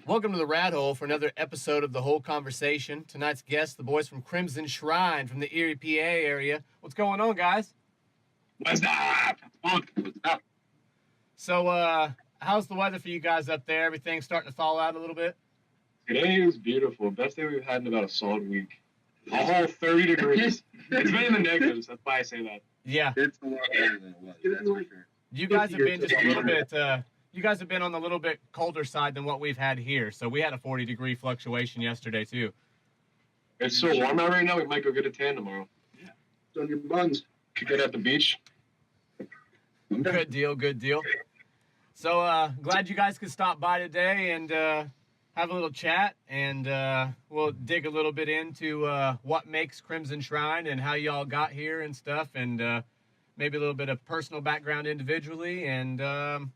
Welcome to the Rat Hole for another episode of The Whole Conversation. Tonight's guests, the boys from Crimson Shrine from the Erie, PA area. What's going on, guys? What's up? What's up? So, how's the weather for you guys up there? Everything starting to thaw out a little bit? Today is beautiful. Best day we've had in about a solid week. A whole 30 degrees. It's been in the negatives. That's why I say that. Yeah. It's a lot better than it was, that's for sure. You guys have been just a little bit, you guys have been on the little bit colder side than what we've had here. So we had a 40-degree fluctuation yesterday, too. It's so warm out right now, we might go get a tan tomorrow. Yeah. On your buns. Could get at the beach. Good deal, good deal. So, glad you guys could stop by today and have a little chat, and we'll dig a little bit into what makes Crimson Shrine and how y'all got here and stuff, and maybe a little bit of personal background individually. And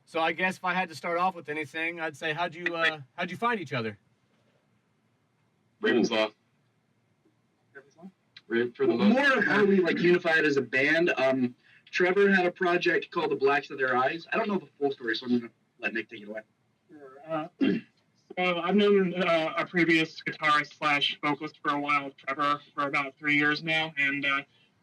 so I guess if I had to start off with anything, I'd say how'd you find each other? Raven's Law. For the More of how we unified as a band. Trevor had a project called The Blacks of Their Eyes. I don't know the full story, so I'm gonna let Nick take it away. So I've known a previous guitarist / vocalist for a while, Trevor, for about 3 years now. And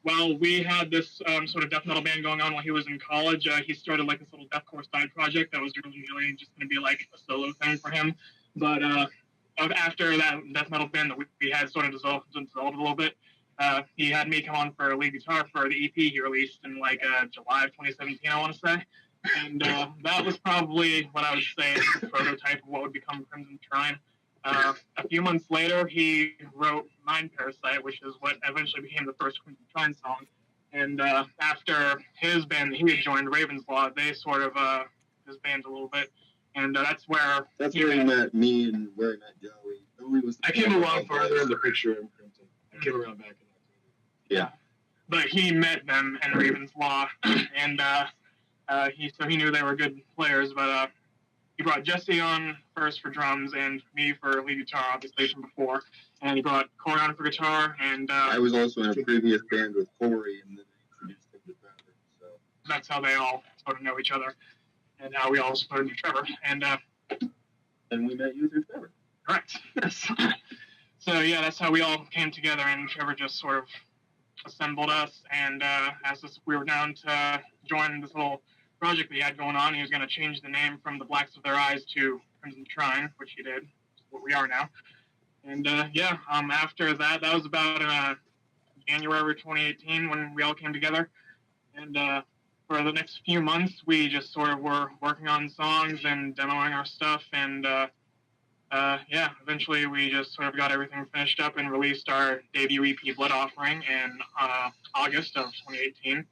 while we had this sort of death metal band going on while he was in college, he started this little deathcore side project that was really just going to be a solo thing for him. But after that death metal band that we had sort of dissolved a little bit, he had me come on for lead guitar for the EP he released in July of 2017, I want to say. And that was probably what I would say is the prototype of what would become Crimson Shrine. A few months later, he wrote Mind Parasite, which is what eventually became the first Crimson Shrine song. And after his band that he had joined, Raven's Law, they sort of disbanded a little bit. And that's where he met me and where he met Joey. Joey was I came along farther in the picture in Crimson. I came around back in October. Yeah. But he met them in Raven's Law, and he knew they were good players, but he brought Jesse on first for drums and me for lead guitar, obviously, from before. And he brought Corey on for guitar, and I was also in a previous band with Corey, and then I introduced him to Trevor. So that's how they all sort of know each other, and how we all started to Trevor. And we met you through Trevor. Correct. So yeah, that's how we all came together, and Trevor just sort of assembled us and asked us if we were down to join this little project that he had going on. He was going to change the name from The Blacks of Their Eyes to Crimson Shrine, which he did, which is what we are now. And after that was about January 2018 when we all came together. And for the next few months, we just sort of were working on songs and demoing our stuff. And eventually we just sort of got everything finished up and released our debut EP, Blood Offering, in August of 2018.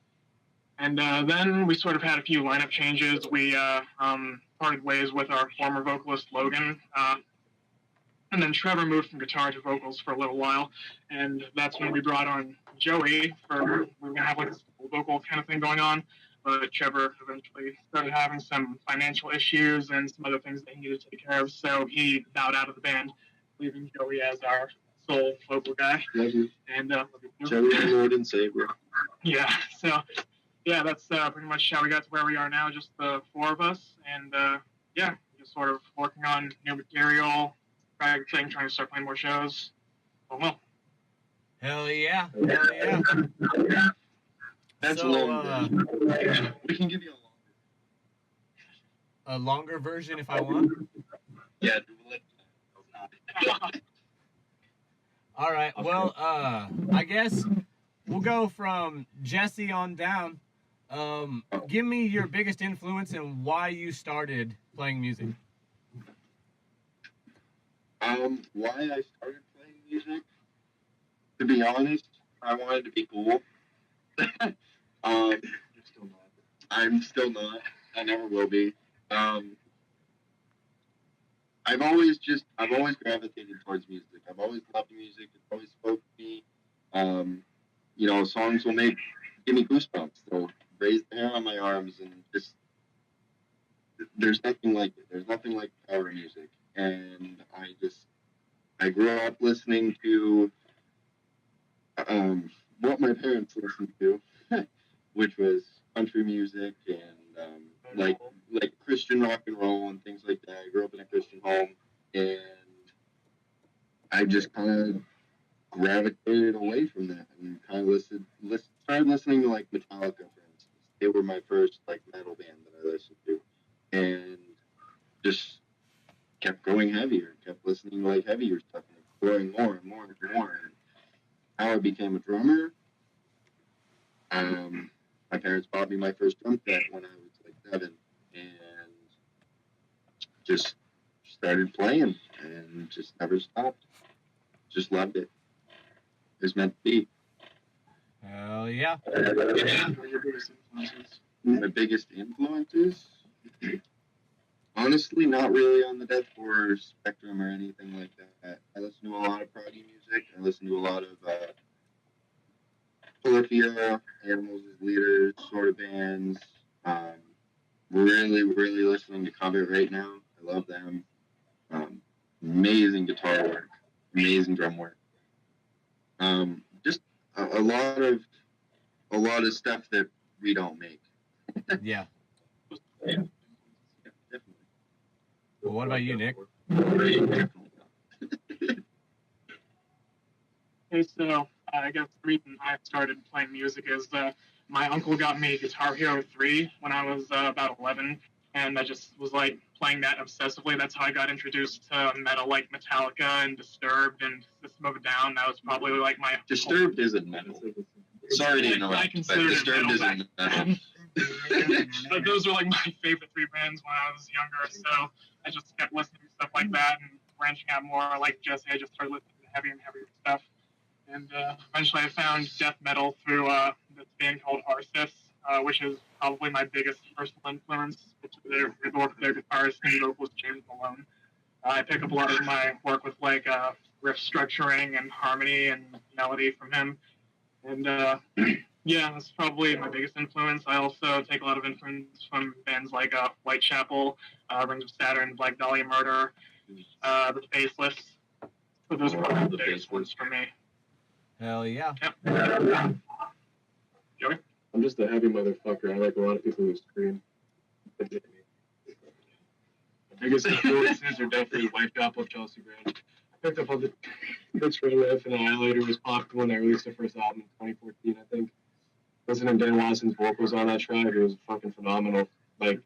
And then we sort of had a few lineup changes. We parted ways with our former vocalist, Logan. And then Trevor moved from guitar to vocals for a little while. And that's when we brought on Joey. We were going to have a vocal kind of thing going on. But Trevor eventually started having some financial issues and some other things that he needed to take care of. So he bowed out of the band, leaving Joey as our sole vocal guy. Love you. And Joey, our Lord and Savior. Yeah, so yeah, that's pretty much how we got to where we are now, just the four of us. And just sort of working on new material, trying to start playing more shows. Well. Hell yeah. Hell yeah. That's so, long. We can give you a longer version if I want. Yeah. All right. Well, I guess we'll go from Jesse on down. Give me your biggest influence and why you started playing music. Why I started playing music? To be honest, I wanted to be cool. You're still not. I'm still not. I never will be. I've always gravitated towards music. I've always loved music. It's always spoke to me. Songs will give me goosebumps. They'll raise the hair on my arms, and just there's nothing like it. There's nothing like power music. And I grew up listening to what my parents listened to, which was country music and like Christian rock and roll and things like that. I grew up in a Christian home, and I just kind of gravitated away from that and kind of started listening to like Metallica, for instance. They were my first like metal band that I listened to, and just kept going heavier, kept listening to like heavier stuff and exploring more and more and more. And how I became a drummer, my parents bought me my first drum set when I was like 7, and just started playing and just never stopped. Just loved it. It was meant to be. Hell yeah. My biggest influences? Honestly, not really on the deathcore spectrum or anything like that. I listen to a lot of proggy music. I listen to a lot of Polyphia, Animals as Leaders, sort of bands. Really, really listening to Covet right now. I love them. Amazing guitar work, amazing drum work. Just a lot of stuff that we don't make. Yeah. Yeah, definitely. Well, what about you, Nick? Okay, so I guess the reason I started playing music is my uncle got me Guitar Hero 3 when I was about 11, and I just was like playing that obsessively. That's how I got introduced to metal like Metallica and Disturbed and System of a Down. That was probably like my Disturbed isn't metal. Sorry to interrupt, I but consider it Disturbed metal isn't metal. But those were like my favorite 3 bands when I was younger, so I just kept listening to stuff like that and branching out more. Like Jesse, I just started listening to heavier and heavier stuff. And eventually I found death metal through this band called Arsis, which is probably my biggest personal influence. Their guitarist and vocalist James Malone. I pick up a lot of my work with like riff structuring and harmony and melody from him. And yeah, that's probably my biggest influence. I also take a lot of influence from bands like Whitechapel, Rings of Saturn, Black Dahlia Murder, The Faceless. So those are probably the biggest ones for me. Hell yeah. Yep. Joey? I'm just a heavy motherfucker. I like a lot of people who scream. My biggest influences are definitely Whitechapel, Chelsea Grin. I picked up on the Pittsburgh Riff and Annihilator was popular when they released their first album in 2014, I think. Listening to Dan Watson's vocals on that track, it was fucking phenomenal. Like,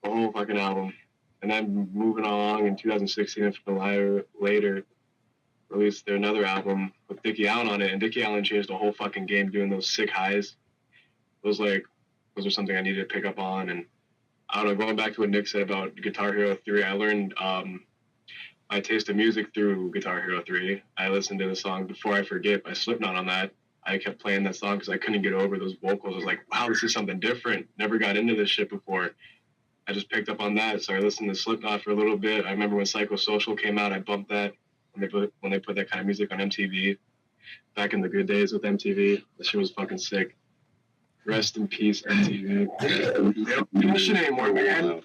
the whole fucking album. And then moving along in 2016, if later, released their another album with Dickie Allen on it, and Dickie Allen changed the whole fucking game doing those sick highs. Those are something I needed to pick up on. And I don't know, going back to what Nick said about Guitar Hero 3, I learned my taste of music through Guitar Hero 3. I listened to the song Before I Forget by Slipknot on that. I kept playing that song because I couldn't get over those vocals. I was like, wow, this is something different. Never got into this shit before. I just picked up on that, so I listened to Slipknot for a little bit. I remember when Psychosocial came out, I bumped that when they put that kind of music on MTV. Back in the good days with MTV, that shit was fucking sick. Rest in peace, MTV. They don't do that shit anymore, man.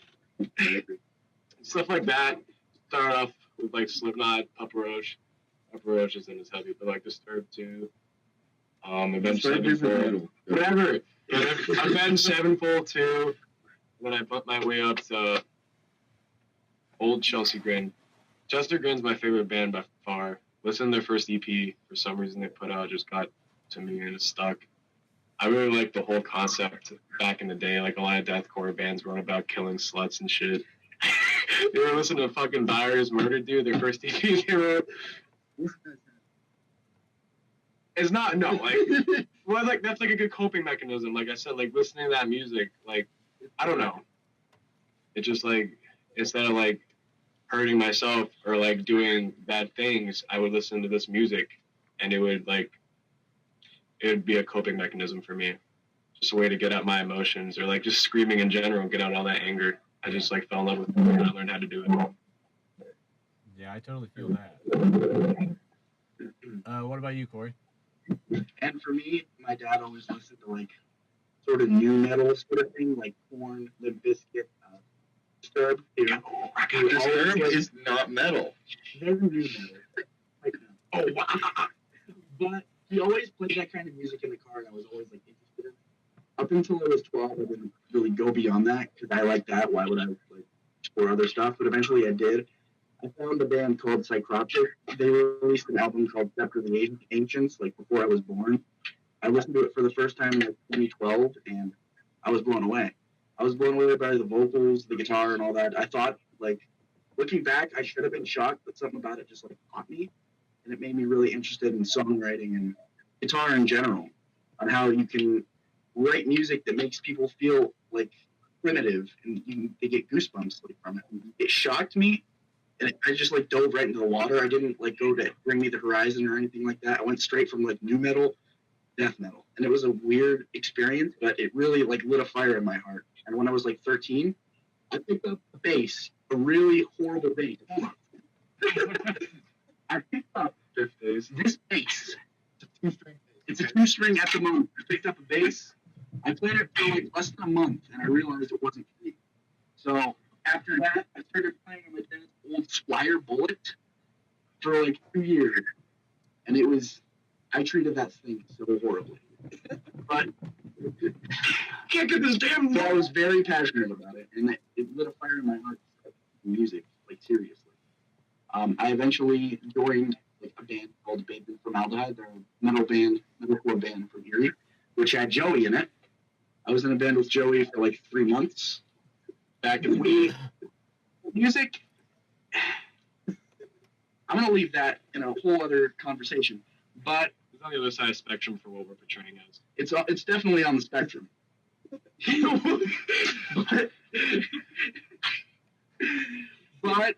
Stuff like that. Start off with like Slipknot, Papa Roach. Papa Roach isn't as heavy, but like Disturbed too. Avenged Sevenfold. Whatever. Avenged Sevenfold too. Then I bumped my way up to old Chelsea Grin. Chester Grin's my favorite band by far. Listen to their first EP, for some reason they put out, just got to me and it stuck. I really like the whole concept back in the day. Like a lot of deathcore bands wrote about killing sluts and shit. They were listening to fucking Virus Murder, dude. Their first EP they wrote. It's not, no, like, well, like, that's like a good coping mechanism. Like I said, like, listening to that music, like, I don't know. It just, like, instead of, like, hurting myself or, like, doing bad things, I would listen to this music, and it would, like, it would be a coping mechanism for me. Just a way to get out my emotions, or, like, just screaming in general, get out all that anger. I just, like, fell in love with it, and I learned how to do it. Yeah, I totally feel that. What about you, Corey? And for me, my dad always listened to like sort of new metal sort of thing, like Korn, Limp Bizkit, Disturbed. Disturbed is not metal. Very new metal. Like, oh wow! But he always played that kind of music in the car, and I was always like interested in it. up until I was 12, I didn't really go beyond that because I like that. Why would I like explore other stuff? But eventually I did. I found a band called Psychroptic. They released an album called Scepter of the Ancients, like before I was born. I listened to it for the first time in like 2012, and I was blown away. I was blown away by the vocals, the guitar, and all that. I thought, like, looking back, I should have been shocked, but something about it just like caught me, and it made me really interested in songwriting and guitar in general, on how you can write music that makes people feel like primitive, and they get goosebumps like, from it. It shocked me, and I just like dove right into the water. I didn't like go to Bring Me the Horizon or anything like that. I went straight from like nu metal, death metal, and it was a weird experience, but it really like lit a fire in my heart. And when I was like 13, I picked up a bass, a really horrible bass. Hold on. I picked up this bass. It's a two-string at the moment. I picked up a bass. I played it for like less than a month, and I realized it wasn't for me. So after that, I started playing with this old Squire Bullet for like 2 years, and I treated that thing so horribly. But can't get this damn. So I was very passionate about it, and it lit a fire in my heart for music, like seriously. I eventually joined like a band called Babe and Formaldehyde. They're a metalcore band from Erie, which had Joey in it. I was in a band with Joey for like 3 months. Back in the music. I'm gonna leave that in a whole other conversation, but It's on the other side of the spectrum for what we're portraying as. it's definitely on the spectrum. but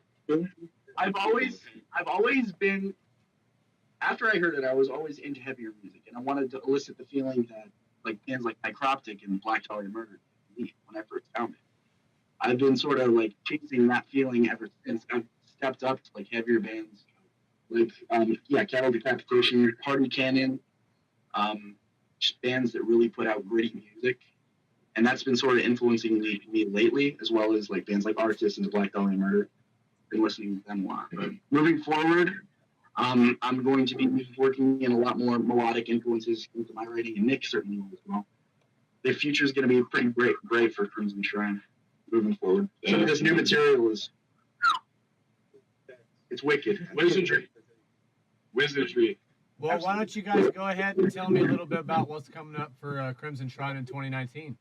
I've always been. After I heard it, I was always into heavier music, and I wanted to elicit the feeling that like bands like Necroptic and Black Dahlia Murder me when I first found it. I've been sort of like chasing that feeling ever since. I've stepped up to like heavier bands, like Cattle Decapitation, Party Cannon, just bands that really put out gritty music, and that's been sort of influencing me lately, as well as like bands like Artists and the Black Dahlia Murder. Been listening to them a lot. But moving forward, I'm going to be working in a lot more melodic influences into my writing, and Nick certainly will as well. The future is going to be pretty great for Crimson Shrine moving forward. Some of this new material it's wicked. Wizardry. Well, why don't you guys go ahead and tell me a little bit about what's coming up for Crimson Shrine in 2019?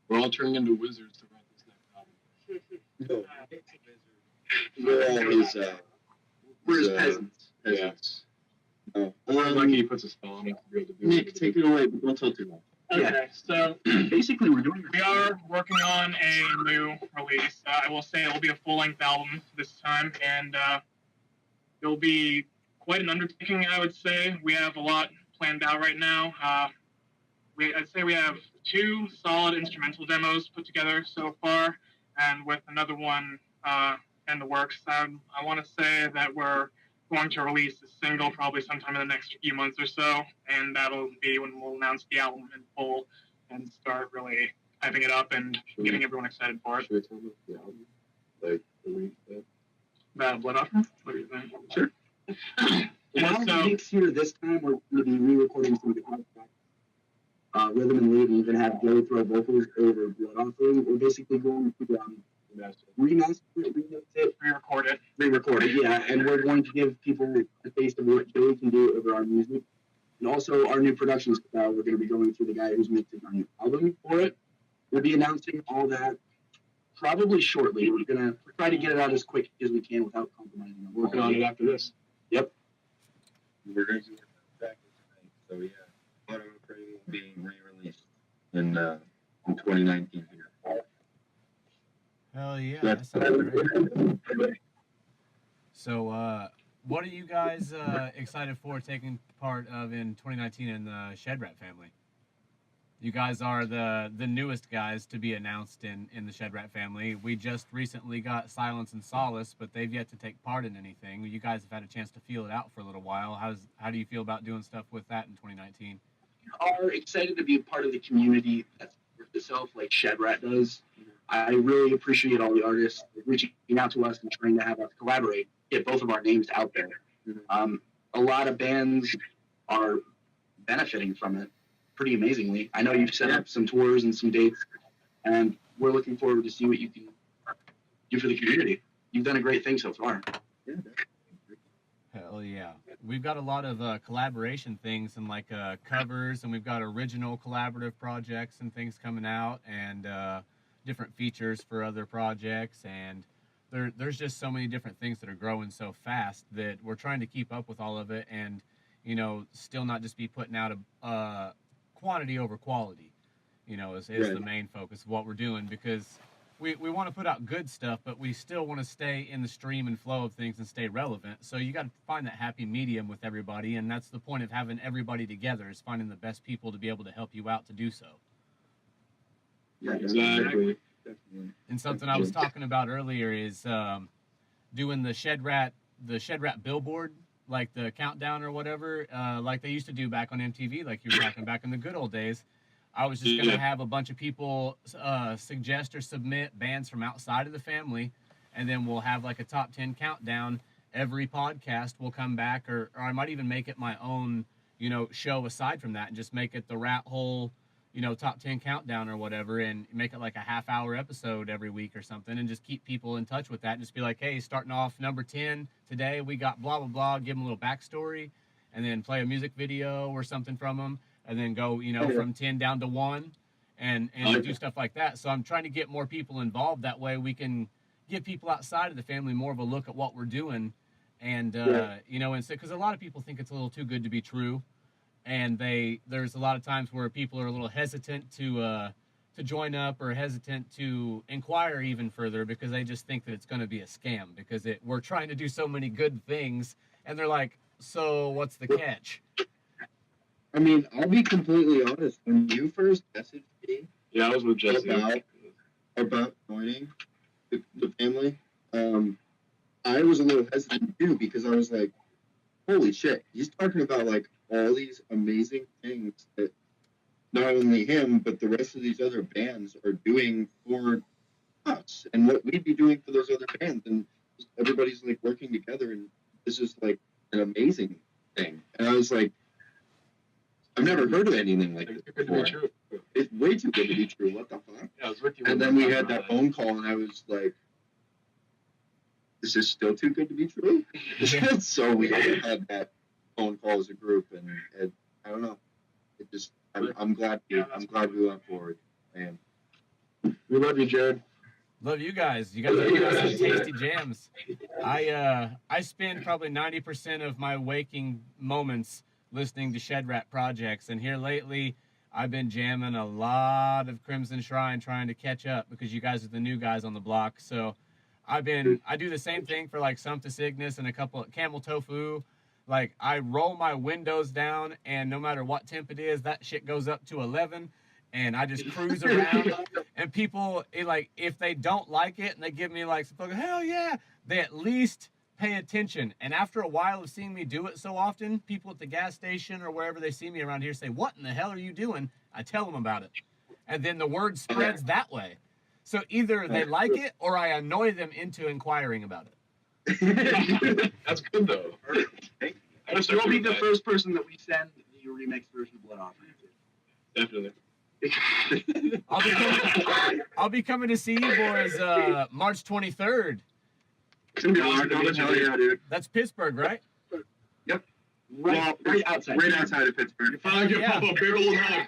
We're all turning into wizards to write this next album. We're his peasants. Peasants. No. We're lucky he puts a spell on us to be able to do Nick, it. take it away, but don't tell too much. Okay, so Basically, we are working on a new release. I will say it will be a full-length album this time, and it'll be quite an undertaking, I would say. We have a lot planned out right now. I'd say we have 2 solid instrumental demos put together so far, and with another one in the works. I want to say that we're going to release a single probably sometime in the next few months or so, and that'll be when we'll announce the album in full and start really hyping it up and getting everyone excited for it. Should we tell them the album? Like, the week that? Blood Offer? What do you think? Sure. Yeah, so Nick's here this time. We're going to be re-recording some guitar tracks, rhythm and lead, and even have Gary throw vocals over Blood Offering. We're basically going to remaster it, re-record it, yeah, and we're going to give people a taste of what Joey can do over our music, and also our new production style. We're going to be going through the guy who's mixing our new album for it. We'll be announcing all that probably shortly. We're going to try to get it out as quick as we can without compromising. Working on it after this. Yep. We're going to be working on it tonight. So yeah, Auto Prey will be re-released in 2019 here. Hell yeah, That's that sounds great. So, what are you guys excited for taking part of in 2019 in the Shed Rat family? You guys are the newest guys to be announced in the Shed Rat family. We just recently got Silence and Solace, but they've yet to take part in anything. You guys have had a chance to feel it out for a little while. How do you feel about doing stuff with that in 2019? Are excited to be a part of the community that's worked itself like Shed Rat does. I really appreciate all the artists reaching out to us and trying to have us collaborate, get both of our names out there. A lot of bands are benefiting from it pretty amazingly. I know you've set up some tours and some dates, and we're looking forward to see what you can do for the community. You've done a great thing so far. Yeah, Hell yeah. We've got a lot of collaboration things and like covers, and we've got original collaborative projects and things coming out, and different features for other projects. And there's just so many different things that are growing so fast that we're trying to keep up with all of it, and, you know, still not just be putting out a quantity over quality, you know, is Right. the main focus of what we're doing, because we want to put out good stuff, but we still want to stay in the stream and flow of things and stay relevant. So you got to find that happy medium with everybody, and that's the point of having everybody together, is finding the best people to be able to help you out to do so. Yeah, Exactly. definitely. And something I was talking about earlier is doing the Shed Rat billboard, like the countdown or whatever, like they used to do back on MTV, like you were talking back in the good old days. I was just gonna have a bunch of people suggest or submit bands from outside of the family, and then we'll have like a top 10 countdown. Every podcast will come back, or I might even make it my own, you know, show aside from that, and just make it the Rat Hole, you know, top 10 countdown or whatever, and make it like a half-hour episode every week or something, and just keep people in touch with that, and just be like, hey, starting off number 10 today, we got blah blah blah, give them a little backstory, and then play a music video or something from them, and then go, you know, from 10 down to 1, and do stuff like that. So I'm trying to get more people involved. That way we can give people outside of the family more of a look at what we're doing, and you know, and so, because a lot of people think it's a little too good to be true, and there's a lot of times where people are a little hesitant to join up, or hesitant to inquire even further, because they just think that it's going to be a scam, because we're trying to do so many good things, and they're like, so what's the catch? I mean, I'll be completely honest. When you first messaged me Yeah, I was with Jesse. about joining the family, I was a little hesitant too, because I was like, holy shit, he's talking about like all these amazing things that not only him, but the rest of these other bands are doing for us, and what we'd be doing for those other bands, and just everybody's like working together, and this is like an amazing thing. And I was like, I've never heard of anything like this It's good to before. be true. It's way too good to be true. What the fuck? Yeah, I was with you. And when then we we were had talking that about phone call, and I was like, is this still too good to be true? So we had that phone call as a group, and I don't know. It just, I'm glad we went forward. Man. it. We love you, Jared. Love you guys. You guys are giving us some tasty jams. I spend probably 90% of my waking moments listening to Shed Rat projects, and here lately I've been jamming a lot of Crimson Shrine, trying to catch up, because you guys are the new guys on the block. So I do the same thing for like Sumpta Cygnus and a couple of Camel Tofu. Like, I roll my windows down, and no matter what temp it is, that shit goes up to 11, and I just cruise around. And people, if they don't like it and they give me like some fucking hell yeah, they at least pay attention. And after a while of seeing me do it so often, people at the gas station or wherever they see me around here say, what in the hell are you doing? I tell them about it, and then the word spreads that way. So either they like it, or I annoy them into inquiring about it. That's good though. You'll be the first person that we send the remix version of Blood Offering to. Definitely. I'll be coming to see you boys March 23rd. It's gonna be awesome. Hell yeah, dude. That's Pittsburgh, right? Right outside of Pittsburgh. Finally get Yeah. a big old hug.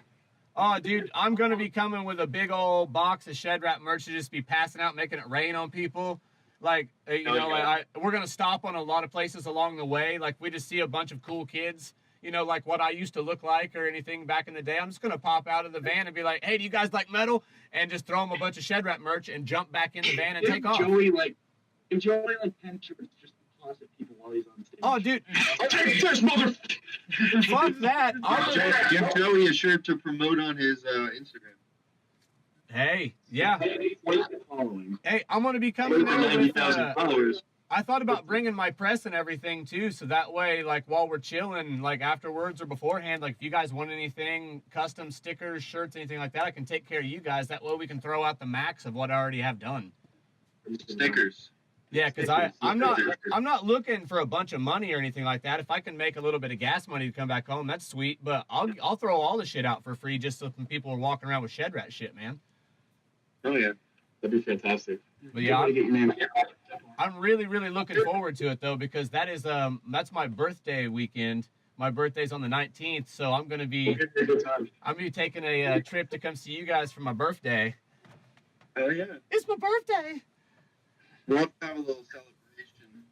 Oh, dude, I'm going to be coming with a big old box of Shed Rat merch to just be passing out, making it rain on people. Like, you know, like we're going to stop on a lot of places along the way. Like, we just see a bunch of cool kids, you know, like what I used to look like or anything back in the day. I'm just going to pop out of the van and be like, hey, do you guys like metal? And just throw them a bunch of Shed Rat merch and jump back in the van and take off. If Joey 10 shirts just to toss at people while he's on stage. Oh, dude, Take this, mother. fuck that. Give Joey a shirt to promote on his Instagram. Hey, yeah. Following. Hey, I'm going to be coming there with, 90,000 followers. I thought about bringing my press and everything too, so that way, like, while we're chilling, like afterwards or beforehand, like if you guys want anything, custom stickers, shirts, anything like that, I can take care of you guys. That way we can throw out the max of what I already have done. Stickers. Yeah, because I'm not looking for a bunch of money or anything like that. If I can make a little bit of gas money to come back home, that's sweet. But I'll throw all the shit out for free just so some people are walking around with shed rat shit, man. Oh yeah, that'd be fantastic. But yeah, Get your name. I'm really looking forward to it though, because that's my birthday weekend. My birthday's on the 19th, so I'm gonna be taking a trip to come see you guys for my birthday. Oh yeah. It's my birthday. We'll have to have a little celebration.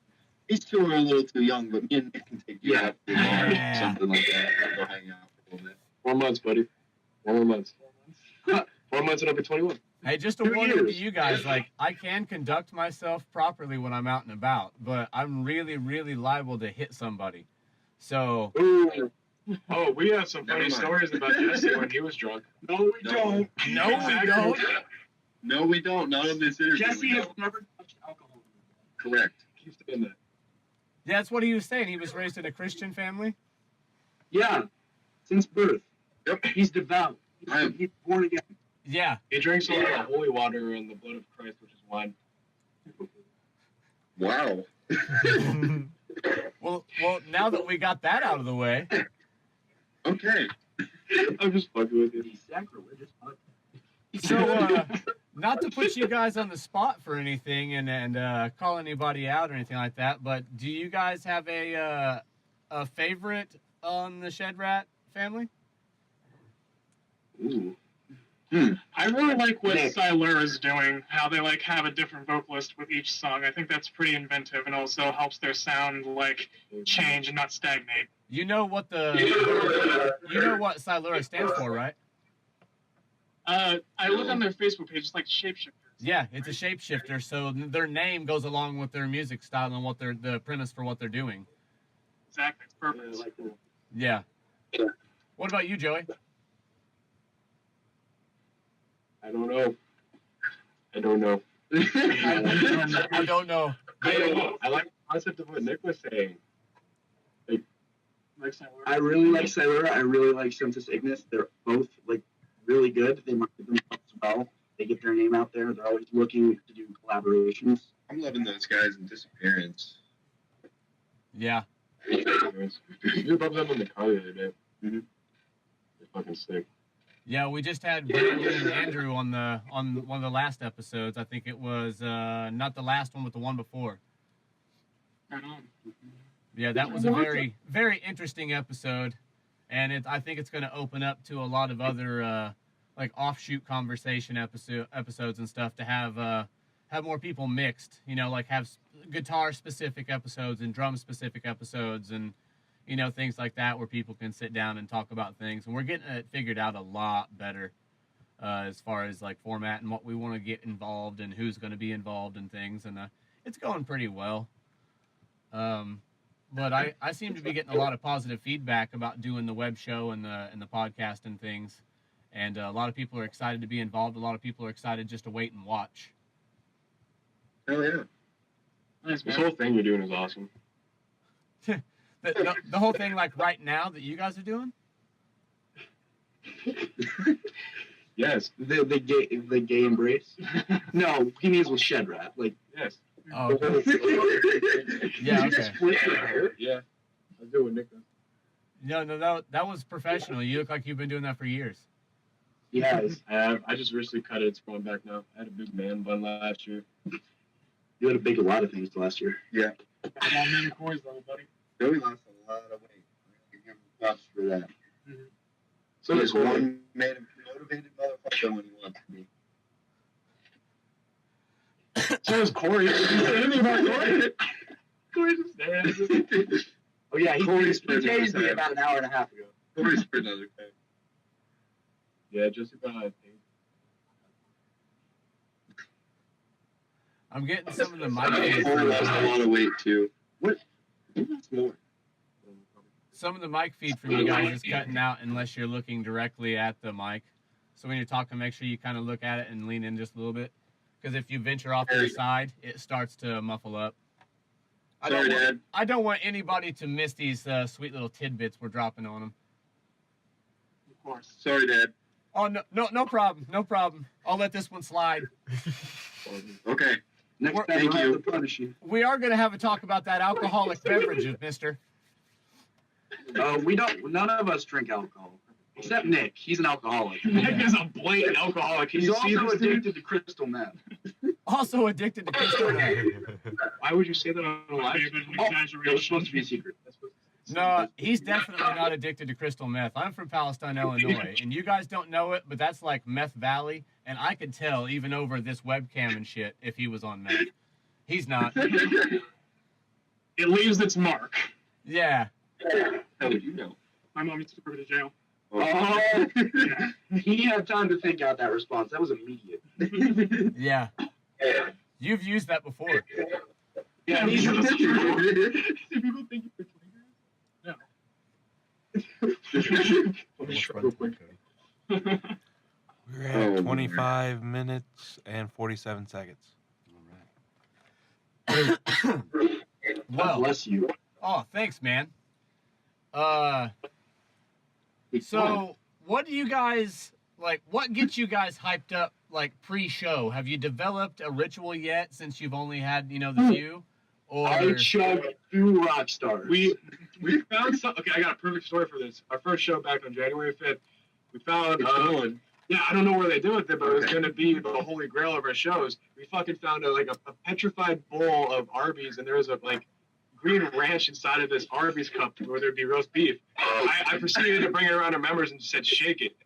These two are a little too young, but me and Nick can take you out to or something like that. Go hang out for a little bit. 4 months, buddy. 4 more months. 4 months and I'll be 21. Hey, just a warning to you guys, like, I can conduct myself properly when I'm out and about, but I'm really liable to hit somebody. So... Ooh. Oh, we have some funny stories about Jesse when he was drunk. No, we don't. No, we don't. No, we don't. Not in this interview. Jesse has never touched alcohol. Correct. Keep saying that. Yeah, that's what he was saying. He was raised in a Christian family. Yeah, since birth. Yep. He's devout. He's born again. Yeah. He drinks a lot of holy water and the blood of Christ, which is wine. Wow. Well, now that we got that out of the way. Okay. I'm just fucking with you. He's sacrilegious. So, not to put you guys on the spot for anything and call anybody out or anything like that, but do you guys have a favorite on the Shed Rat family? Ooh. I really like what Siler is doing, how they like have a different vocalist with each song. I think that's pretty inventive and also helps their sound like change and not stagnate. You know what Silura stands for, right? I look on their Facebook page, it's like shapeshifters. Yeah, it's a shapeshifter, so their name goes along with their music style and what the premise for what they're doing. Exactly, it's perfect. Yeah. What about you, Joey? I don't know. I don't know. I don't know. I like the concept of what Nick was saying. Like Siler. I really like Silura. I really like Sensus Ignis. They're both like really good. They market themselves well. They get their name out there. They're always looking to do collaborations. I'm loving those guys in Disappearance. Yeah. You above them in the car the other day. Mm-hmm. They're fucking sick. Yeah, we just had Brandon and Andrew on one of the last episodes. I think it was not the last one, but the one before. Right on. Yeah, that was a very interesting episode, and I think it's going to open up to a lot of other like offshoot conversation episodes and stuff to have more people mixed. You know, like have guitar specific episodes and drum specific episodes and things like that where people can sit down and talk about things. And we're getting it figured out a lot better as far as like format and what we want to get involved and who's going to be involved in things, and it's going pretty well. But I seem to be getting a lot of positive feedback about doing the web show and the podcast and things. And a lot of people are excited to be involved. A lot of people are excited just to wait and watch. Hell yeah. Nice, This man. whole thing you're doing is awesome. The whole thing, like right now, that you guys are doing? Yes. The gay embrace. No, he means with Shed Rat. Like Yes. Oh, okay. Yeah, okay. Yeah. I'll do what Nick does. No, that was professional. You look like you've been doing that for years. yes, I just recently cut it. It's growing back now. I had a big man bun last year. you had a big a lot of things last year. Yeah. Come on, man, Corey's level, buddy. Joey lost a lot of weight. I give him props for that. So He's does Corey. one motivated motherfucker when he wants to be. So does Corey. Did you say anything about Corey? Corey just stands. Oh yeah, he Corey's tased me time. about an hour and a half ago. Corey's for another time. Yeah, just about, I think. I'm getting some of the mic Corey feed. lost a lot of weight too. What? Who lost more? Some of the mic feed from you guys is cutting out unless you're looking directly at the mic. So when you're talking, make sure you kind of look at it and lean in just a little bit. Because if you venture off to the side, it starts to muffle up. Sorry, Dad. I don't want anybody to miss these sweet little tidbits we're dropping on them. Of course. Sorry, Dad. Oh, no problem. No problem. I'll let this one slide. Okay. Next We're- time Thank I'll have you. to punish you. We are going to have a talk about that alcoholic beverages, mister. We don't. None of us drink alcohol except Nick. He's an alcoholic. Nick is a blatant alcoholic. Can He's you see also this dude? addicted to crystal meth. Also addicted to crystal meth. Why would you say that on a live? Maybe an Oh, it was exaggeration. supposed to be a secret. No, he's definitely not addicted to crystal meth. I'm from Palestine, Illinois, and you guys don't know it, but that's like Meth Valley, and I could tell even over this webcam and shit if he was on meth. He's not. It leaves its mark. Yeah. How would you know? My mom used to go to jail. Oh, Yeah. he had time to think out that response. That was immediate. Yeah. You've used that before. Yeah, he's a People think you're Real quick. We're at 25 minutes and 47 seconds. God Well, bless you. oh, thanks, man. So what do you guys like? What gets you guys hyped up like pre-show? Have you developed a ritual yet since you've only had the few? Or I chug 2 rock stars. We found some. Okay, I got a perfect story for this. Our first show back on January 5th, we found. Yeah, I don't know where they do it, but it was going to be the holy grail of our shows. We fucking found a petrified bowl of Arby's, and there was a green ranch inside of this Arby's cup where there'd be roast beef. I proceeded to bring it around our members and just said, "Shake it."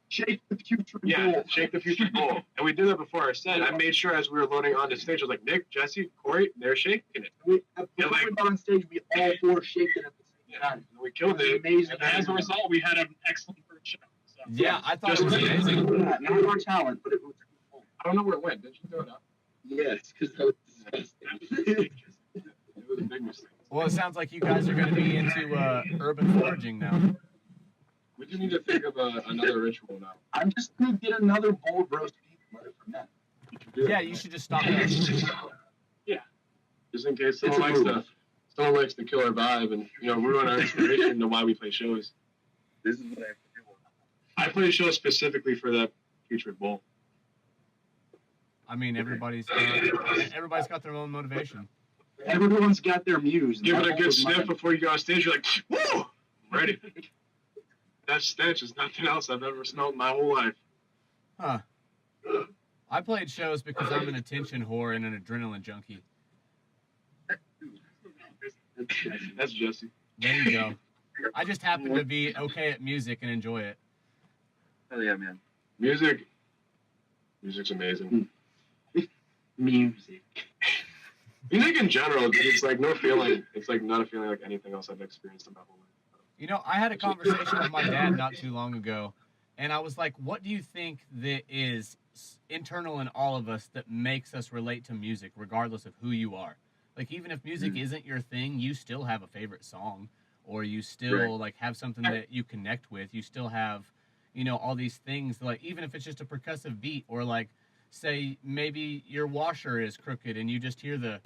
Shake the future Yeah, bowl. shake the future bowl. And we did that before our set. I made sure as we were loading onto stage, I was like, Nick, Jesse, Corey, they're shaking it. Before we got on stage, we all 4 shaked it at the same Yeah, time. we killed it. Amazing. And as a result, we had an excellent first show. So. yeah, I thought it was amazing. Not our talent, but it was cool. I don't know where it went. Did you throw it up? Yes, because that was disgusting. It was a big mistake. Well, it sounds like you guys are going to be into urban foraging now. We do need to think of another ritual now. I'm just gonna get another bowl of roast beef and let it ferment. Yeah, you should just stop that. Just in case It's a move. someone likes to kill our vibe and ruin our inspiration to why we play shows. This is what I have to do. I play shows specifically for that putrid bowl. I mean, everybody's got their own motivation. Everyone's got their muse. Give it a That good was sniff mine. before you go on stage. You're like, woo, I'm ready. That stench is nothing else I've ever smelled in my whole life. Huh. I played shows because I'm an attention whore and an adrenaline junkie. That's Jesse. There you go. I just happen to be okay at music and enjoy it. Hell yeah, man. Music's amazing. Music. Music in general, it's like no feeling. It's like not a feeling like anything else I've experienced in my whole life. I had a conversation with my dad not too long ago, and I was like, what do you think that is internal in all of us that makes us relate to music, regardless of who you are? Like, even if music isn't your thing, you still have a favorite song, or you still, have something that you connect with. You still have, all these things, like, even if it's just a percussive beat, or, say, maybe your washer is crooked, and you just hear the,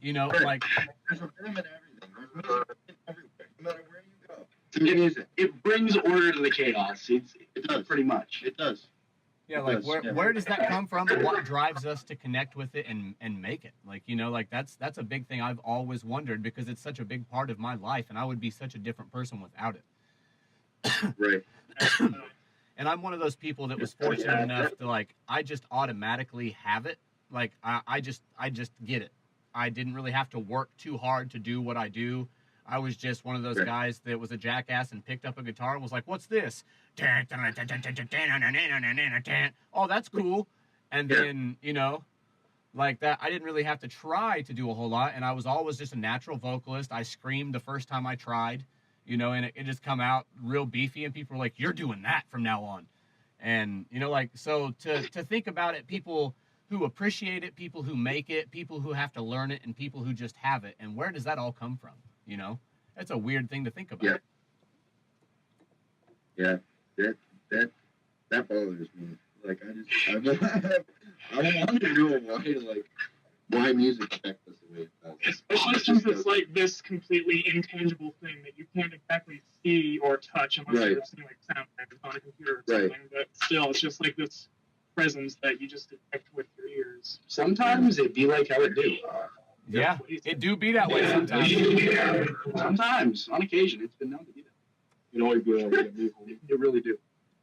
like... There's a rhythm in everything. There's music everywhere, no matter where you go. It brings order to the chaos. It does pretty much. It does. Yeah, It like does, where does that come from, and what drives us to connect with it and make it? That's a big thing I've always wondered, because it's such a big part of my life, and I would be such a different person without it. Right. And I'm one of those people that was fortunate enough to I just automatically have it. I just get it. I didn't really have to work too hard to do what I do. I was just one of those guys that was a jackass and picked up a guitar and was like, "What's this?" Oh, that's cool. And then, like that, I didn't really have to try to do a whole lot. And I was always just a natural vocalist. I screamed the first time I tried, and it just come out real beefy. And people were like, "You're doing that from now on." And, so to think about it, people who appreciate it, people who make it, people who have to learn it, and people who just have it. And where does that all come from? That's a weird thing to think about. Yeah. That bothers me. Like I want to know why music affects us the way it does. Especially since it's like this completely intangible thing that you can't exactly see or touch unless you're listening sound waves on a computer or something. But still, it's just like this presence that you just detect with your ears. Sometimes it be like how it do. Yeah, it do be that way sometimes. Sometimes, on occasion, it's been known to be that. You know, it'd be that way. You really do.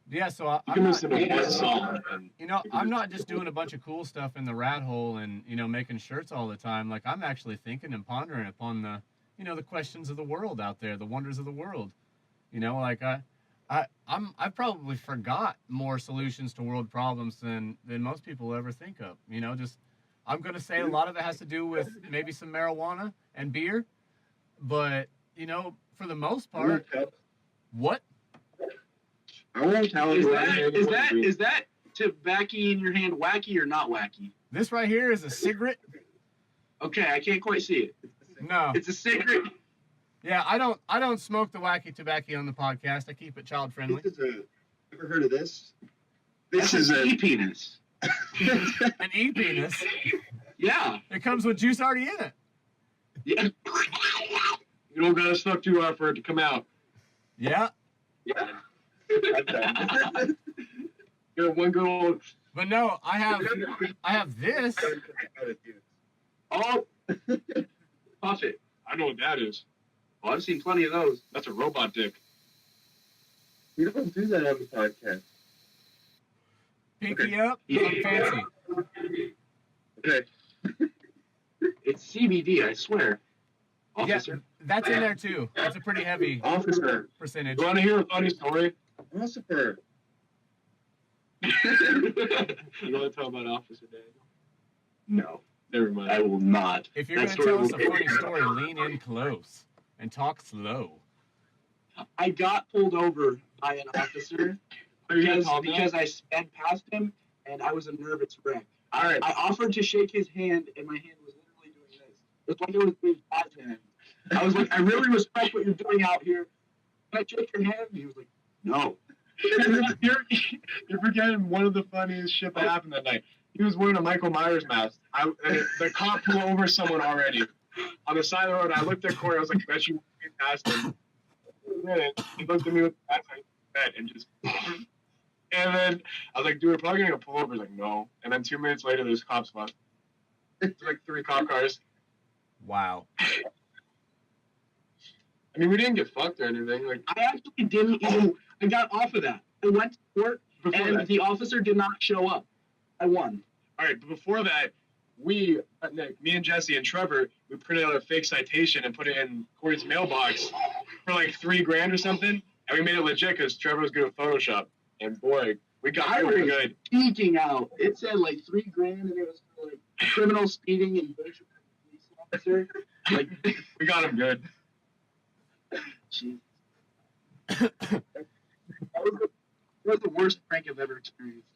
Yeah, so You I'm can not, listen to one song and I'm not just doing a bunch of cool stuff in the rat hole and, making shirts all the time. Like, I'm actually thinking and pondering upon the, the questions of the world out there, the wonders of the world. Like I probably forgot more solutions to world problems than most people ever think of. I'm going to say a lot of it has to do with maybe some marijuana and beer, but, for the most part, what? I won't tell you. Is that tobacco in your hand wacky or not wacky? This right here is a cigarette. Okay, I can't quite see it. No. It's a cigarette. Yeah, I don't smoke the wacky tobacco on the podcast. I keep it child friendly. Ever heard of this? This is an e-penis. An e-penis. Yeah. It comes with juice already in it. Yeah. you don't gotta suck too hard for it to come out. Yeah. Yeah. You know, one good old. But no, I have this. Oh, puff it. I know what that is. Oh, I've seen plenty of those. That's a robot dick. We don't do that on the podcast. Pinky up. I'm fancy. Okay. It's CBD, I swear. Officer. Yeah, that's in there too. It's a pretty heavy Officer. percentage. You want to hear a funny story? Officer. You want to tell about Officer Daniel? No, Never mind. I will not. If you're That going to tell us a story will- funny story, lean in close and talk slow. I got pulled over by an officer because I sped past him, and I was a nervous wreck. All right. I offered to shake his hand, and my hand was literally doing this. It's like it was doing jazz hands. I was like, I really respect what you're doing out here. Can I shake your hand? And he was like, no. You're forgetting one of the funniest shit that happened that night. He was wearing a Michael Myers mask. The cop pulled over someone already on the side of the road. I looked at Corey. I was like, "Bet you walked past him." He looked at me with the mask and just. And then I was like, "Dude, we're probably gonna pull over." He's like, "No." And then 2 minutes later, there's cops left. There's like 3 cop cars. Wow. I mean, we didn't get fucked or anything. Like I actually didn't even. I got off of that. I went to court, before and that. the officer did not show up. I won. All right, but before that, me and Jesse and Trevor, we printed out a fake citation and put it in Corey's mailbox for like $3,000 or something, and we made it legit because Trevor was good at Photoshop. And boy, we got pretty good. Geeking out. It said like $3,000, and it was for like criminal speeding and bullshit police officer. Like, We got him good. jeez. That was the worst prank I've ever experienced.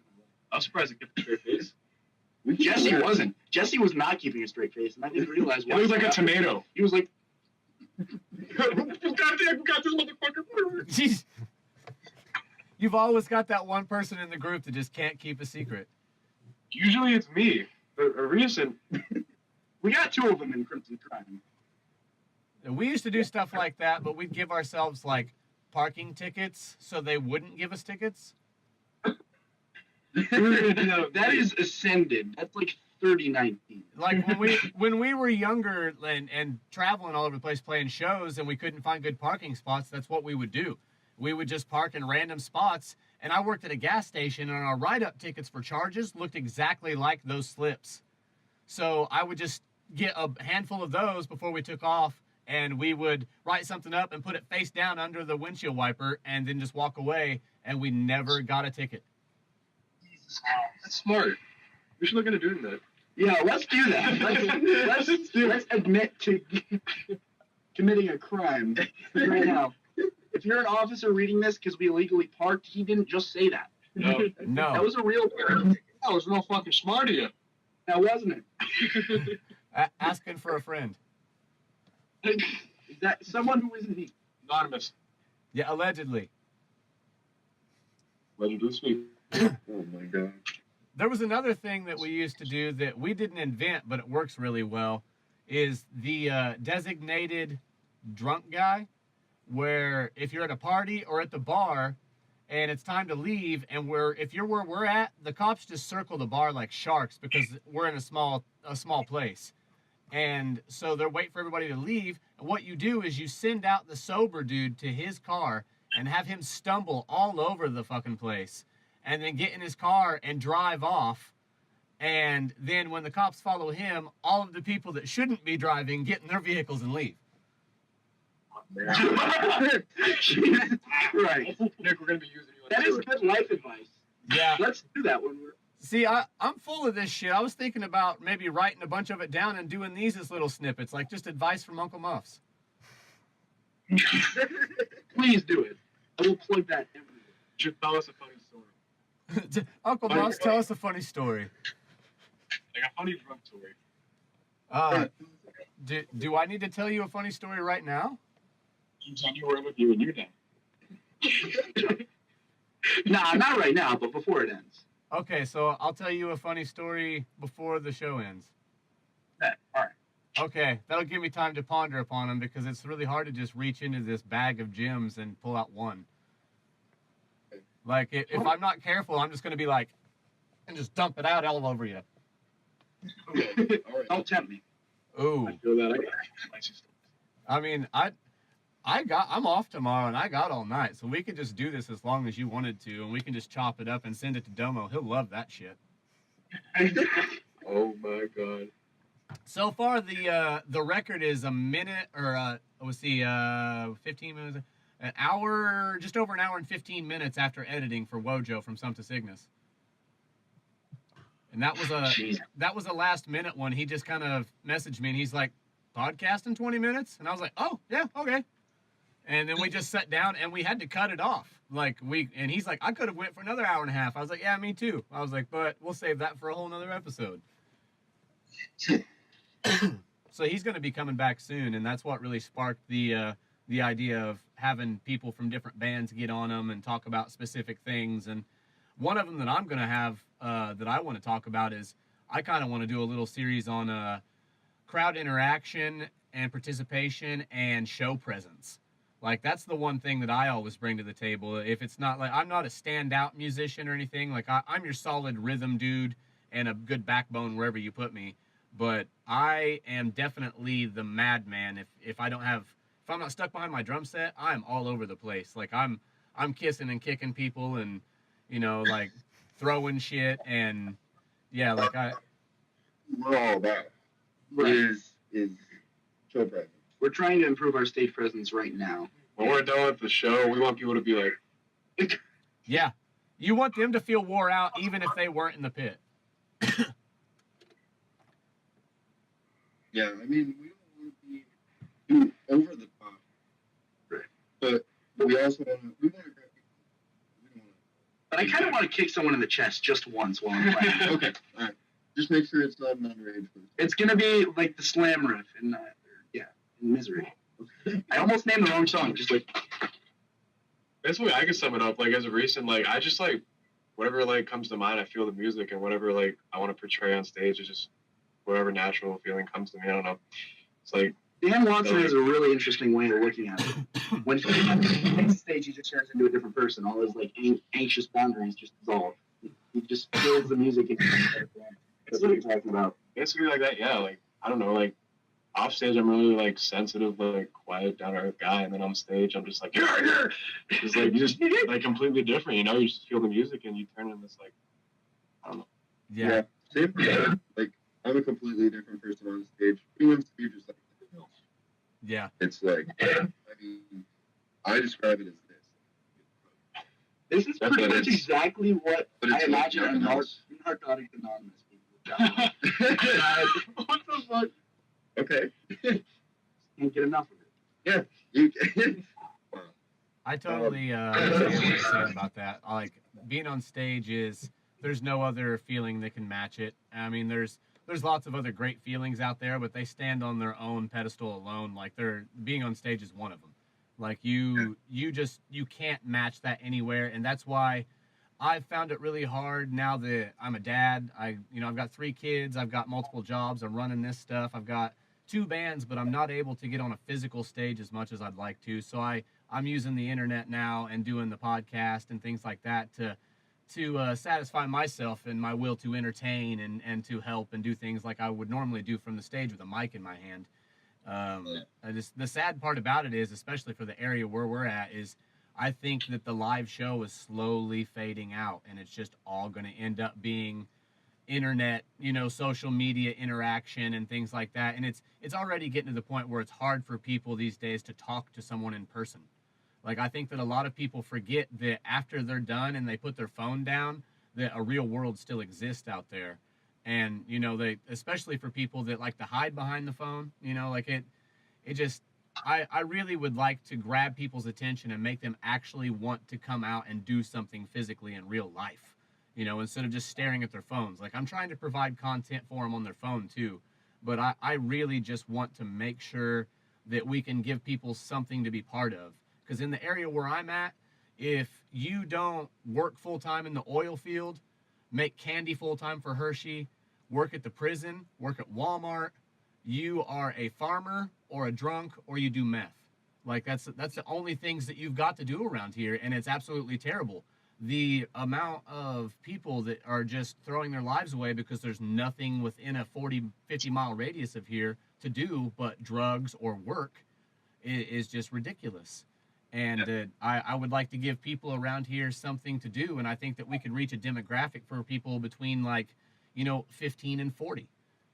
I'm surprised it kept a straight face. Jesse wasn't. Jesse was not keeping a straight face, and I didn't realize It why. looked like a tomato. He was like, Goddamn, we got this motherfucker. Jeez. You've always got that one person in the group that just can't keep a secret. Usually it's me. But recent. we got 2 of them in Crimson Crime. And we used to do stuff like that, but we'd give ourselves like parking tickets so they wouldn't give us tickets. That is ascended. That's like 3019. Like when we were younger and traveling all over the place playing shows and we couldn't find good parking spots, that's what we would do. We would just park in random spots. And I worked at a gas station, and our write-up tickets for charges looked exactly like those slips. So I would just get a handful of those before we took off, and we would write something up and put it face down under the windshield wiper and then just walk away, and we never got a ticket. That's smart. We should look into doing that. Yeah, let's do that. Let's admit to committing a crime right now. If you're an officer reading this because we illegally parked, he didn't just say that. No. No. That was a real That was real fucking smart of you. Now, wasn't it? Asking for a friend. Is that someone who isn't me? Anonymous. Yeah, allegedly. Allegedly speak. Oh my god. There was another thing that we used to do that we didn't invent, but it works really well, is the designated drunk guy, where if you're at a party or at the bar and it's time to leave. And if you're where we're at, the cops just circle the bar like sharks because we're in a small place. And so they're waiting for everybody to leave. And what you do is you send out the sober dude to his car and have him stumble all over the fucking place, and then get in his car and drive off. And then when the cops follow him, all of the people that shouldn't be driving get in their vehicles and leave. Right. Nick, we're gonna be using you. That is good life advice. Yeah. Let's do that when we're. See, I'm full of this shit. I was thinking about maybe writing a bunch of it down and doing these as little snippets, like just advice from Uncle Muffs. Please do it. I will plug that everywhere. You should tell us a funny story. Uncle Muffs, tell us a funny story. Like a funny drunk story. Do I need to tell you a funny story right now? Sometimes we're with you and you're down. Nah, not right now, but before it ends. Okay, so I'll tell you a funny story before the show ends. Yeah, all right. Okay, that'll give me time to ponder upon them because it's really hard to just reach into this bag of gems and pull out one. Like, if I'm not careful, I'm just going to be like, and just dump it out all over you. Okay. All right. Don't tempt me. Ooh. I feel that. I got spicy stuff. I mean, I'm off tomorrow and I got all night, so we could just do this as long as you wanted to, and we can just chop it up and send it to Domo. He'll love that shit. Oh my god. So far, the record is a minute, or let's see, 15 minutes, an hour, just over an hour and 15 minutes after editing for Wojo from Sum to Cygnus. And that was a last minute one. He just kind of messaged me and he's like, podcast in 20 minutes? And I was like, oh yeah, okay. And then we just sat down and we had to cut it off. And he's like, I could have went for another hour and a half. I was like, yeah, me too. I was like, but we'll save that for a whole nother episode. So he's going to be coming back soon, and that's what really sparked the idea of having people from different bands get on them and talk about specific things. And one of them that I'm going to have that I want to talk about is I kind of want to do a little series on crowd interaction and participation and show presence. Like, that's the one thing that I always bring to the table. If it's not like, I'm not a standout musician or anything. Like, I'm your solid rhythm dude and a good backbone wherever you put me. But I am definitely the madman. If I'm not stuck behind my drum set, I'm all over the place. Like, I'm kissing and kicking people and, like throwing shit. And yeah, like We're all about is show presence. We're trying to improve our stage presence right now. When we're done with the show, we want people to be like, yeah, you want them to feel wore out even if they weren't in the pit. Yeah, I mean, we don't want to be too over the top, right? But we also want to. We want to grab people. We don't want to. But I kind of want to kick someone in the chest just once while I'm playing. Okay, all right. Just make sure it's not an underage person. It's gonna be like the slam riff in in Misery. I almost named the wrong song. Just like basically, I can sum it up. Like, as a recent, like, I just like whatever like comes to mind. I feel the music, and whatever like I want to portray on stage is just whatever natural feeling comes to me. I don't know. It's like Dan Watson has a really interesting way of looking at it. When he takes the stage, he just turns into a different person. All his like anxious boundaries just dissolve. He just feels the music. And that's what he's talking about. Basically like that. Yeah. Like, I don't know. Like, off stage, I'm really like sensitive, like quiet, down to earth guy, and then on stage, I'm just like, yeah. It's like you just like completely different. You just feel the music and you turn into this like, I don't know. Yeah. Same for me. Like, I'm a completely different person on stage. Everyone's stage is like something else. Yeah. It's like, I mean, I describe it as this. This is pretty much exactly what I imagine a Narcotic Anonymous people. What the fuck? Okay. Can't get enough of it. Yeah, you can. Wow. I totally understand what you're saying about that. Like, being on stage there's no other feeling that can match it. I mean, there's lots of other great feelings out there, but they stand on their own pedestal alone. Like, being on stage is one of them. Like, you can't match that anywhere, and that's why I've found it really hard now that I'm a dad. I've got 3 kids, I've got multiple jobs, I'm running this stuff, I've got 2 bands, but I'm not able to get on a physical stage as much as I'd like to. So I I'm using the internet now and doing the podcast and things like that to satisfy myself and my will to entertain and to help and do things like I would normally do from the stage with a mic in my hand. The sad part about it is, especially for the area where we're at, is I think that the live show is slowly fading out, and it's just all going to end up being internet, social media interaction and things like that. And it's already getting to the point where it's hard for people these days to talk to someone in person. Like, I think that a lot of people forget that after they're done and they put their phone down, that a real world still exists out there. And, they, especially for people that like to hide behind the phone, I really would like to grab people's attention and make them actually want to come out and do something physically in real life, instead of just staring at their phones. Like, I'm trying to provide content for them on their phone too, but I really just want to make sure that we can give people something to be part of. Because in the area where I'm at, if you don't work full-time in the oil field, make candy full-time for Hershey, work at the prison, work at Walmart, you are a farmer or a drunk or you do meth. Like, that's the only things that you've got to do around here, and it's absolutely terrible. The amount of people that are just throwing their lives away because there's nothing within a 40, 50-mile radius of here to do but drugs or work is just ridiculous. And I would like to give people around here something to do, and I think that we could reach a demographic for people between 15 and 40.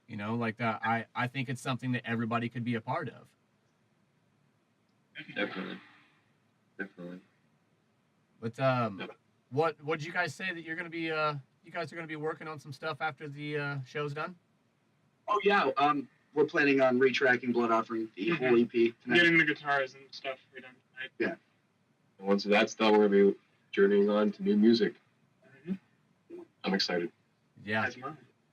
I think it's something that everybody could be a part of. Definitely. But what did you guys say that you're gonna be you guys are gonna be working on some stuff after the show's done? Oh yeah, we're planning on retracking Blood Offering, the whole EP tonight. Getting the guitars and stuff redone tonight. Yeah. And once that's done, we're going to be journeying on to new music. Mm-hmm. I'm excited. Yeah.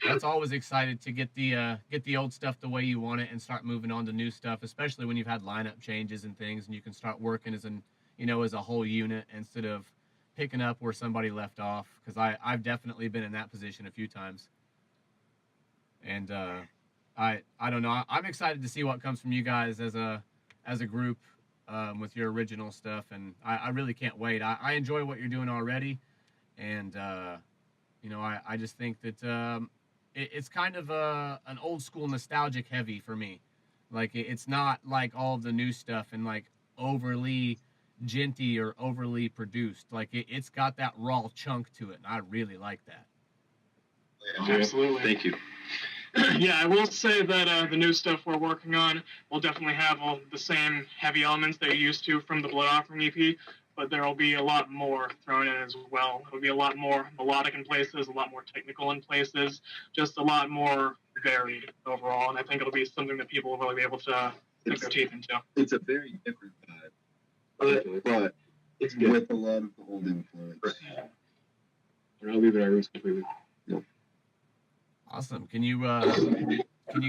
That's always excited to get the old stuff the way you want it and start moving on to new stuff, especially when you've had lineup changes and things, and you can start working as a whole unit instead of picking up where somebody left off. Because I've definitely been in that position a few times. And I don't know. I'm excited to see what comes from you guys as a group with your original stuff, and I really can't wait. I enjoy what you're doing already, and I just think that it's kind of an old school nostalgic heavy for me. Like, it's not like all of the new stuff and like overly genty or overly produced. Like, it's got that raw chunk to it, and I really like that. Absolutely. Thank you. Yeah, I will say that the new stuff we're working on will definitely have all the same heavy elements that you're used to from the Blood Offering EP, but there will be a lot more thrown in as well. It'll be a lot more melodic in places, a lot more technical in places, just a lot more varied overall, and I think it'll be something that people will really be able to sink their teeth into. It's a very different vibe, but it's with a lot of the old influence. We're not leaving our roots completely. Awesome. Can you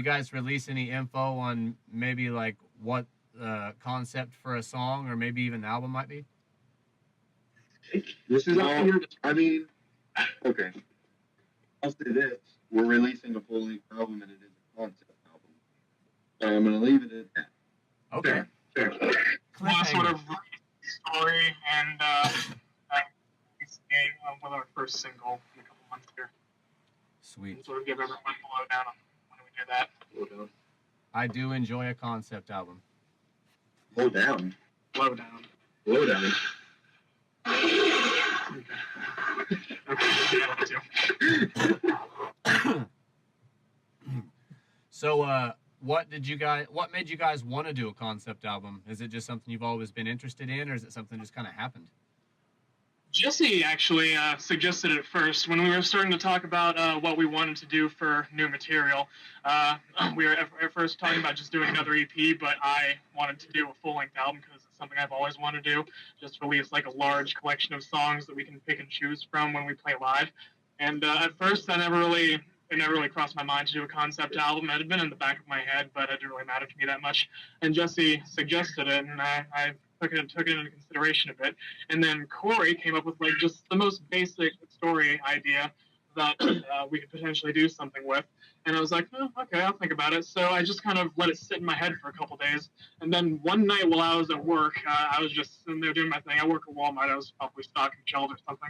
guys release any info on maybe like what concept for a song or maybe even an album might be? This is all. I mean, okay. I'll say this: we're releasing a full-length album, and it is a concept album. So I'm going to leave it at that. Okay. Fair. We'll sort of story and with our first single in a couple months here. Sweet. And sort of give everyone a lowdown on when we do that. Lowdown. I do enjoy a concept album. Low down. Lowdown. Lowdown. So, what made you guys want to do a concept album? Is it just something you've always been interested in, or is it something that just kind of happened? Jesse actually suggested it first when we were starting to talk about what we wanted to do for new material. We were at first talking about just doing another EP, but I wanted to do a full-length album because it's something I've always wanted to do. Just release like a large collection of songs that we can pick and choose from when we play live. And at first, it never really crossed my mind to do a concept album. It had been in the back of my head, but it didn't really matter to me that much. And Jesse suggested it, and I took it into consideration a bit. And then Corey came up with like just the most basic story idea. that we could potentially do something with. And I was like, oh, okay, I'll think about it. So I just kind of let it sit in my head for a couple days. And then one night while I was at work, I was just sitting there doing my thing. I work at Walmart. I was probably stocking shelves or something.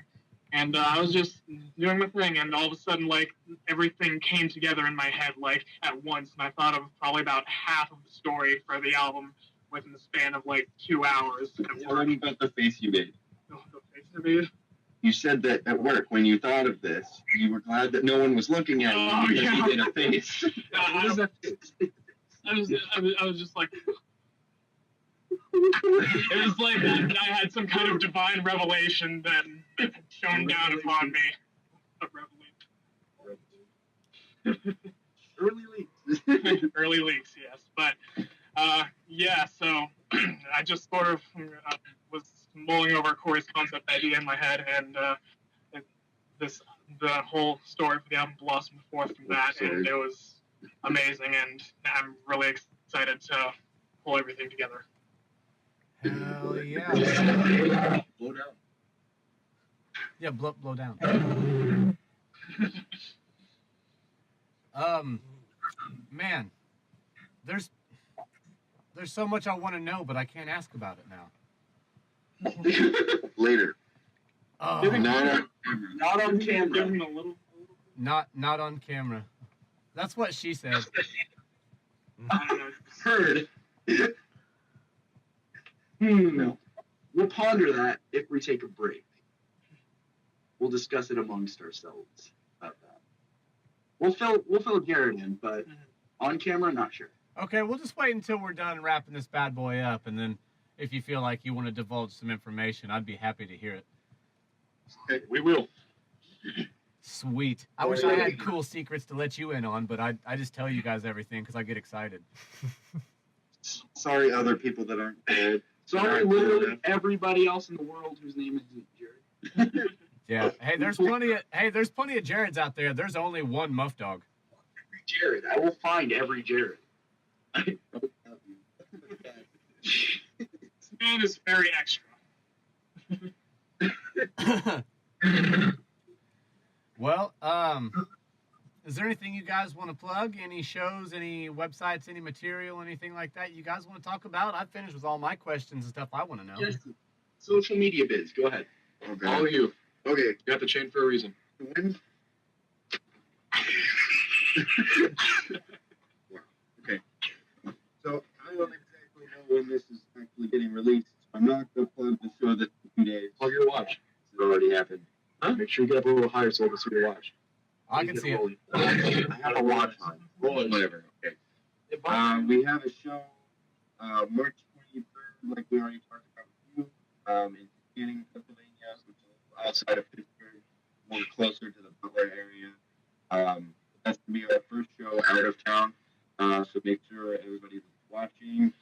And I was just doing my thing. And all of a sudden, like, everything came together in my head, like, at once. And I thought of probably about half of the story for the album within the span of, like, 2 hours. Tell me about the face you made. The face I made. You said that at work, when you thought of this, you were glad that no one was looking at you because you did a face. I was just like, it was like I had some kind of divine revelation that shone down upon me. A revelation. Early leaks. Early leaks, yes. But yeah, so I just sort of was mulling over Corey's concept idea in my head, and the whole story for the album blossomed forth from that, and it was amazing, and I'm really excited to pull everything together. Hell yeah. Blow down. Yeah, blow down. Man, there's so much I want to know, but I can't ask about it now. Later. Oh, Not on camera. Give him a little. not on camera. That's what she said. Heard. No. We'll ponder that if we take a break. We'll discuss it amongst ourselves about that. We'll fill Jared in, but on camera, not sure. Okay, we'll just wait until we're done wrapping this bad boy up, and then if you feel like you want to divulge some information, I'd be happy to hear it. Okay, we will. Sweet. I wish I had cool secrets to let you in on, but I just tell you guys everything because I get excited. Sorry, other people that aren't there. Sorry, literally everybody else in the world whose name isn't Jared. Yeah. Hey, there's plenty of Jareds out there. There's only one Muff Dog. Jared. I will find every Jared. This man is very extra. Well, is there anything you guys want to plug? Any shows, any websites, any material, anything like that you guys want to talk about? I've finished with all my questions and stuff I want to know. Yes. Social media biz. Go ahead. Okay. All of you. Okay. You got the chain for a reason. When? Okay. So I don't exactly know when this is actually getting released. I'm not going to plug the show that's in 2 days. Plug your watch. It already happened. Huh? Make sure you get up a little higher so I can see your watch. I can see it. I have a watch on. Roll it. Whatever. Okay. We have a show March 23rd, like we already talked about with you, in Canning, Pennsylvania, which is outside of Pittsburgh, more closer to the Butler area. That's going to be our first show out of town, so make sure everybody that's watching,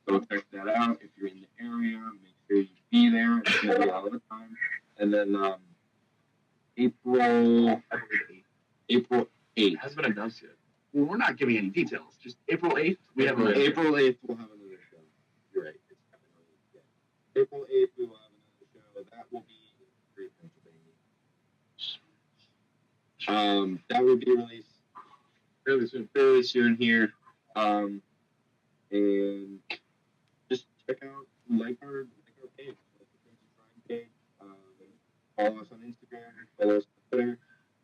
go check that out. If you're in the area, make sure you be there. It's going to be all the time. And then April 8th. It hasn't been announced yet. Well, we're not giving any details. Just April 8th. We have April a 8th. April 8th, we'll have another show. You're right. It's happening. April 8th, we will have another show. That will be in Pennsylvania. That will be released fairly soon here. And just check out, like our page, like the Prince of Crime page. Follow us on Instagram, follow us on Twitter,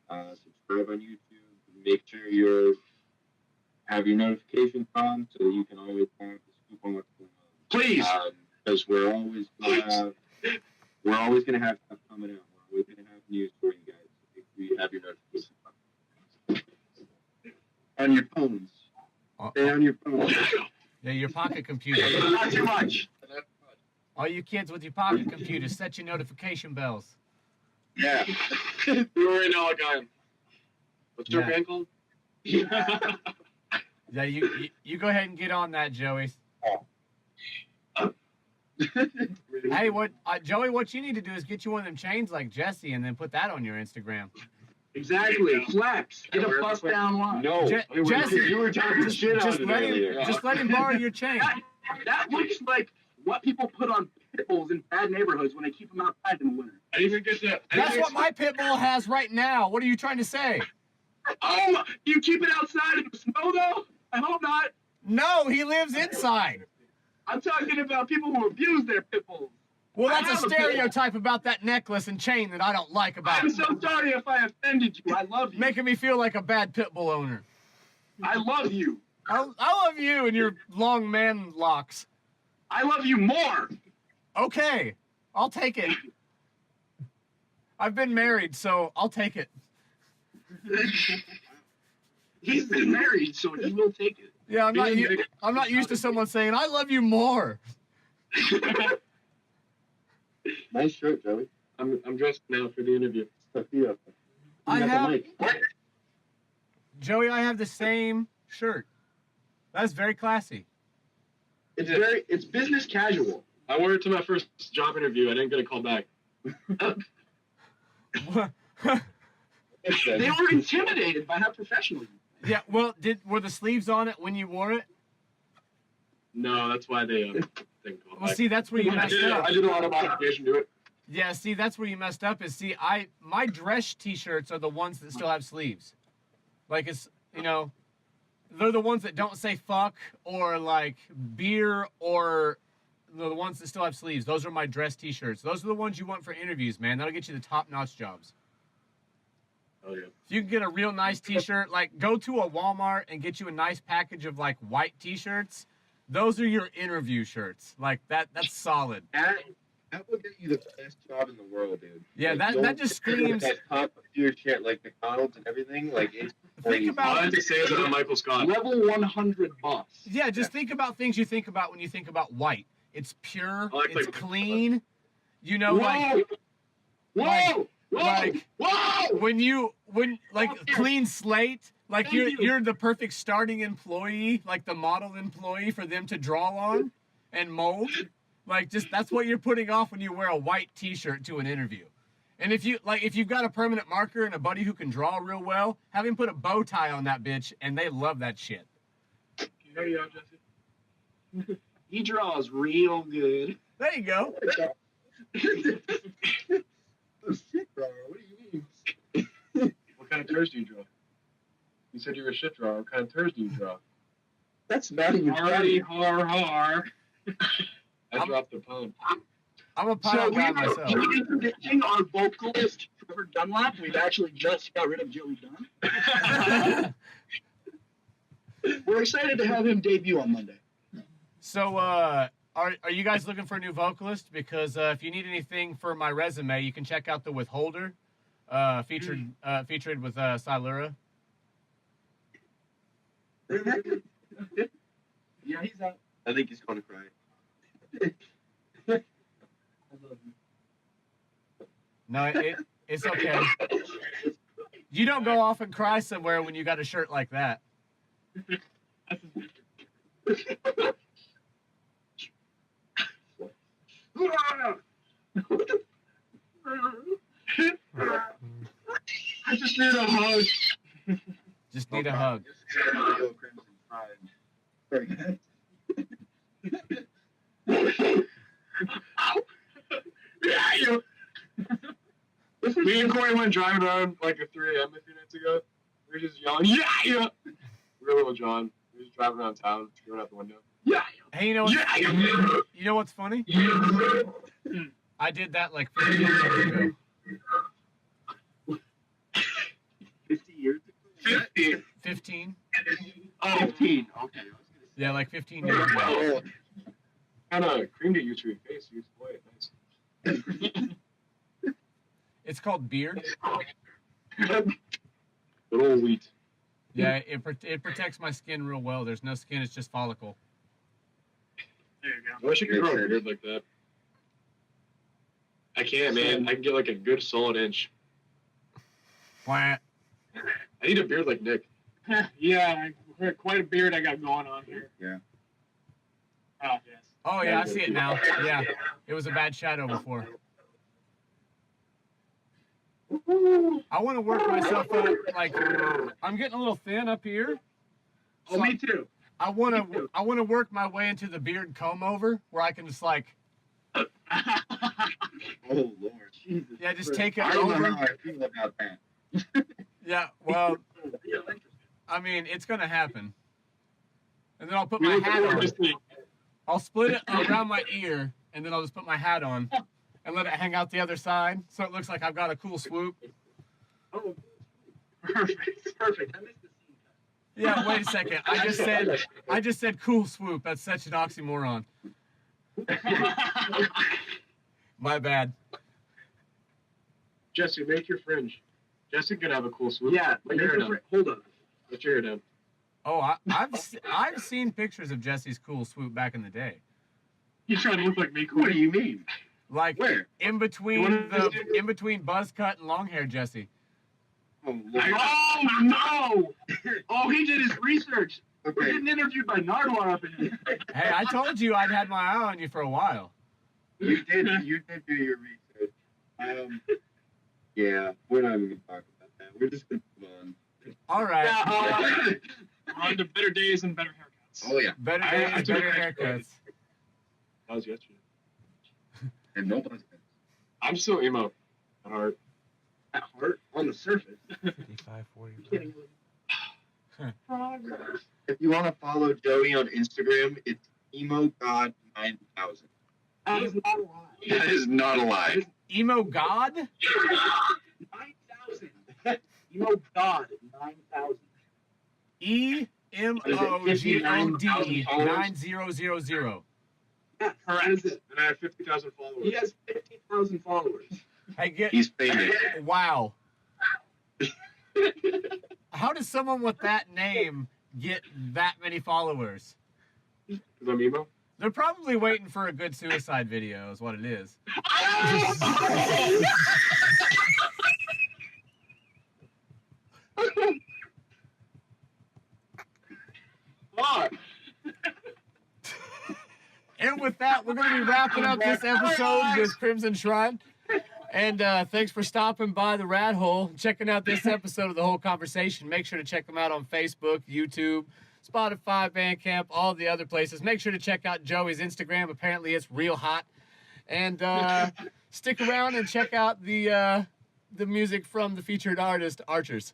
subscribe on YouTube. Make sure you have your notifications on so that you can always have the scoop on what's going on. Please. Because we're always gonna have stuff coming out. We're always gonna have news for you guys if we have your notifications on. On your phones. Stay on your phones. Yeah, your pocket computer. Not too much. All you kids with your pocket computers, set your notification bells. Yeah. You already know like I am. What's your Yeah. band called? Yeah, you go ahead and get on that, Joey. Hey, Joey? What you need to do is get you one of them chains like Jesse, and then put that on your Instagram. Exactly. Flex. Get a bust down line. No. Jesse, You were talking shit on it earlier. just let him borrow your chain. That looks like what people put on pit bulls in bad neighborhoods when they keep them outside in the winter. I didn't even get that. That's what my pit bull has right now. What are you trying to say? Oh, you keep it outside in the snow though? I hope not. No, he lives inside. I'm talking about people who abuse their pit bulls. Well, I that's have a a pit bull. stereotype about that necklace and chain that I don't like about I'm so sorry if I offended you. I love you. making me feel like a bad pit bull owner. I love you. I love you and your long man locks. I love you more. Okay, I'll take it. I've been married, so I'll take it. He's been married, so he will take it. Yeah, I'm not used to someone saying I love you more. Nice shirt, Joey. I'm dressed now for the interview. Sophia. I got the have mic. Joey. I have the same shirt. That's very classy. It's business casual. I wore it to my first job interview. I didn't get a call back. They were intimidated by how professional you were. Yeah. Well, were the sleeves on it when you wore it? No, that's why they didn't call Well, back. see, that's where you messed up. I did a lot of modification to it. Yeah, see, that's where you messed up. My dress t-shirts are the ones that still have sleeves. Like it's, they're the ones that don't say fuck or like beer or the ones that still have sleeves. Those are my dress t-shirts. Those are the ones you want for interviews, man. That'll get you the top-notch jobs. Oh yeah. If you can get a real nice t-shirt, like go to a Walmart and get you a nice package of like white t-shirts. Those are your interview shirts. Like that's solid. That will get you the best job in the world, dude. Yeah, Like, that just screams. That top tier shit, like McDonald's and everything. Like it's Think crazy. All I about have to say is that I'm Michael Scott. Level 100 boss. Yeah, just think about things you think about when you think about white. It's pure, I like it's like- clean. Whoa! Like Whoa! Whoa! like- Whoa! when like clean slate, like Thank you. you're the perfect starting employee, like the model employee for them to draw on and mold. Like just that's what you're putting off when you wear a white t-shirt to an interview. And if you've got a permanent marker and a buddy who can draw real well, have him put a bow tie on that bitch and they love that shit. There you go, Jesse. He draws real good. There you go. Oh, shit, bro. What do you mean? What kind of turds do you draw? You said you were a shit drawer. What kind of turds do you draw? That's not even Hardy, funny. har. I dropped the pound. I'm a So pile we guy are myself. introducing our vocalist, Trevor Dunlap. We've actually just got rid of Joey Dunn. We're excited to have him debut on Monday. So, are you guys looking for a new vocalist? Because if you need anything for my resume, you can check out the Withholder, featured with Silura. Yeah, he's out. I think he's gonna cry. No, it's okay. You don't go off and cry somewhere when you got a shirt like that. I just need a hug. Just need a hug. Yo, Crimson Pride. Yeah, you. Me and Corey went driving around like at 3 a.m. a few nights ago. We were just yelling, yeah, yeah. We were little John. We were just driving around town, going out the window. Yeah, Hey, you know what's, yeah. you know what's funny? I did that like 15 years ago. 50 years. 50. 15? Oh, 15. Okay. Yeah, like 15 years ago. Oh, Kind of creamed it you to your face. You was quiet. Nice. It's called beard. Good old wheat. Yeah, it protects my skin real well. There's no skin, it's just follicle. There you I wish I could grow a beard like that. I can't, man. I can get like a good solid inch. Wah. I need a beard like Nick. go. Yeah, quite a beard I got going on here. yeah. Oh, yes. Oh yeah, I see it now. Yeah, it was a bad shadow before. I want to work myself up. Like I'm getting a little thin up here. Oh, me too. I want to work my way into the beard comb over where I can just like Oh Lord, Jesus. Yeah, just take it I don't know how over. I feel about that. Yeah, well, Yeah, interesting. I mean, it's gonna happen. And then I'll put We my look hat forward on. to seeing- I'll split it around my ear, and then I'll just put my hat on and let it hang out the other side, so it looks like I've got a cool swoop. Oh, perfect. Perfect. I missed the scene. Yeah, wait a second. I just said cool swoop. That's such an oxymoron. My bad. Jesse, make your fringe. Jesse could have a cool swoop. Yeah, Put your hair down. hold on. Put your hair down. Oh, I've seen pictures of Jesse's cool swoop back in the day. You trying to look like me, What Corey? do you mean? Like Where? in between buzz cut and long hair Jesse. Oh Lord. Oh no! Oh, he did his research. We're Okay. getting interviewed by Nardwar up in here. Hey, I told you I'd had my eye on you for a while. You did do your research. Yeah, we're not even gonna talk about that. We're just gonna move on. All right. On to better days and better haircuts. Oh yeah, Better I days, took better a picture. haircuts. That was yesterday. and no buzz cuts. I'm still emo at heart. At heart, on the surface. 55, 45. Kidding. If you want to follow Joey on Instagram, it's emogod9000. That is not a lie. That is not a lie. Emo God? 9,000. You know God, 9,000. EMOGOD 9000. Yeah, Correct. it. And I have 50,000 followers. He has 50,000 followers. Hey, get He's famous. wow. How does someone with that name get that many followers? Because I'm emo. They're probably waiting for a good suicide video, is what it is. Fuck! And with that, we're going to be wrapping up this episode with Crimson Shrine. And thanks for stopping by the Rat Hole, checking out this episode of The Whole Conversation. Make sure to check them out on Facebook, YouTube, Spotify, Bandcamp, all the other places. Make sure to check out Joey's Instagram. Apparently, it's real hot. And stick around and check out the music from the featured artist, Archers.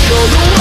Show the